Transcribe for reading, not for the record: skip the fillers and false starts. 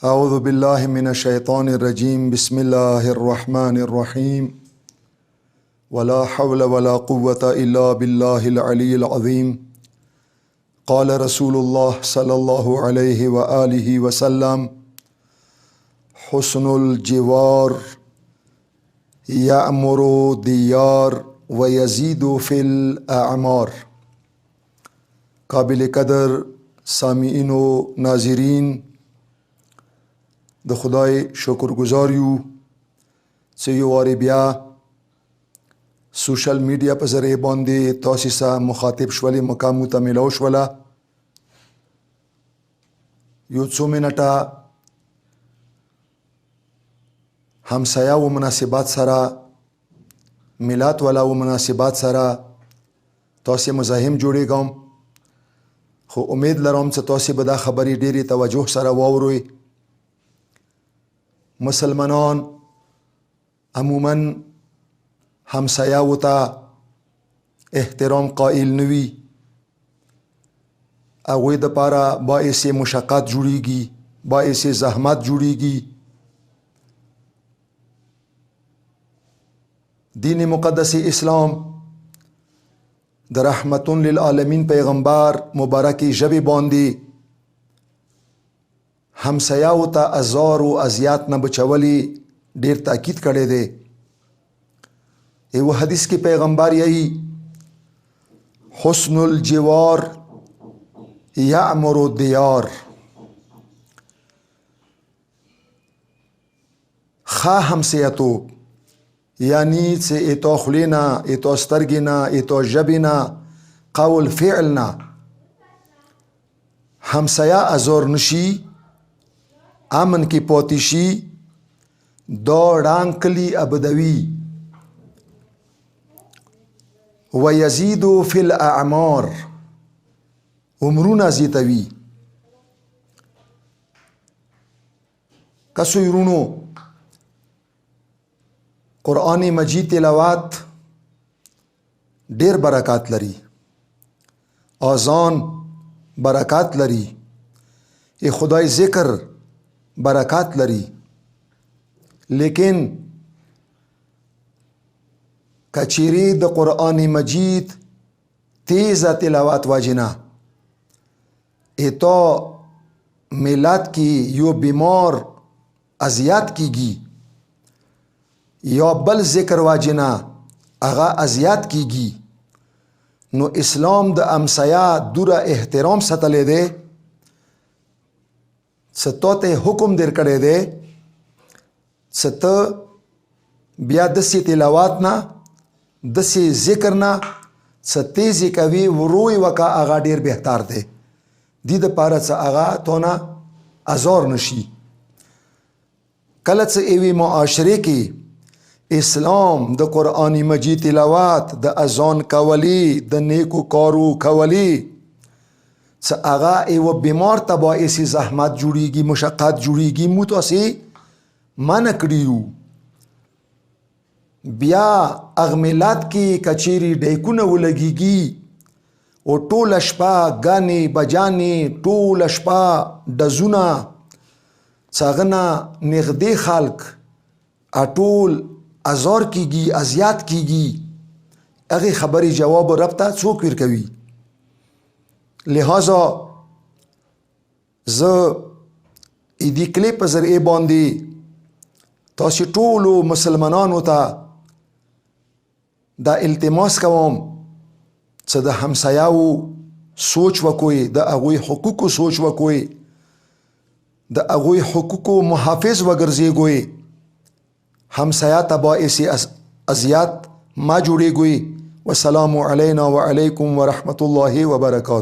أعوذ بالله من الشيطان الرجيم بسم الله الرحمن الرحيم ولا حول ولا قوة إلا بالله العلي العظيم قال رسول الله صلى الله عليه وآله وسلم حسن الجوار يعمر الديار ويزيد في الأعمار. قابل قدر سامعین و ناظرین د خدای شکرګزار یو چې یو وارې بیا سوشل میډیا په ذریعه باندې تاسو سره مخاطب شولې مقام ته ملاو شوله. یو څو منټه همسایه و مناسبات سره ملات والا و مناسبات سره تاسو مزاحم جوړېږم، خو امید لرم چې تاسو به دا خبرې ډېرې توجه سره واورئ. مسلمانان عموما همسایه‌و ته احترام قائل نه وي، هغوی دپاره باعث مشقت جوړیږي، باعث زحمت جوړیږي. دین مقدس اسلام د رحمتون للعالمین پیغمبر مبارکی ژبې باندې همسایه‌و ته ازار و اذیت نه بچولي ډیر تاکید کړی دی. یو حدیث کې پیغمبر یہی حسن الجوار یعمر الدیار، ښه همسایه‌توب یعنی چې ایتو خولې نه، ایتو سترګې نه، ایتو ژبې نه، قول فعل نه همسایه ازار نشي، امن کې پاتې شي، دا ړانګ کلي ابدوي. ویزید فی الاعمار، عمرونه زیاتوي. کسو یرونو قرآن مجید تلاوت ډیر برکات لري، اذان برکات لري، ای خدای ذکر برکات لري، لیکن کچیری د قرآن مجید تیزه تلاوت واجنه ایتا ملت کی یو بیمار اذیت کیگی یا بل ذکر واجنه اغا اذیت کیگی، نو اسلام د امسایه دوره احترام ساتلی دی، څه تا ته حکم در کړی دی څه ته بیا داسې تلاوت نه، داسې ذکر نه څه تیزې کوي وروی وکه هغه ډیر بهتر دی. دې دپاره څه هغه تونه ازار نشي. کله چې ایوې معاشرې کې اسلام د قرآن مجید تلاوت، د اذان کولی، د نیکو کارو کولی، څه هغه ایوه بیمار ته باعث زحمت جوړیږي، مشقت جوړیږي، مو تاسې منع کړي یو. بیا هغه ملت کې کچیرې ډیکونه ولګیږي او ټوله شپه ګانې بجانې، ټوله شپه ډزونه، څه هغه نه نږدې خلک ټول ازار کیږي، اذیت کیږي. هغې خبرې جواب رب ته څوک ورکوي؟ لہذا زه دې کلیپ په ذریعې باندې تاسې ټولو مسلمانانو ته دا التماس کوم چې د همسایه‌و سوچ وکوئ، د هغوی حقوقو سوچ وکوئ، د هغوی حقوقو محافظ وګرځېږئ، همسایه ته باعث اذیت ما جوړېږئ. والسلام علینا وعلیکم ورحمة الله وبرکاته.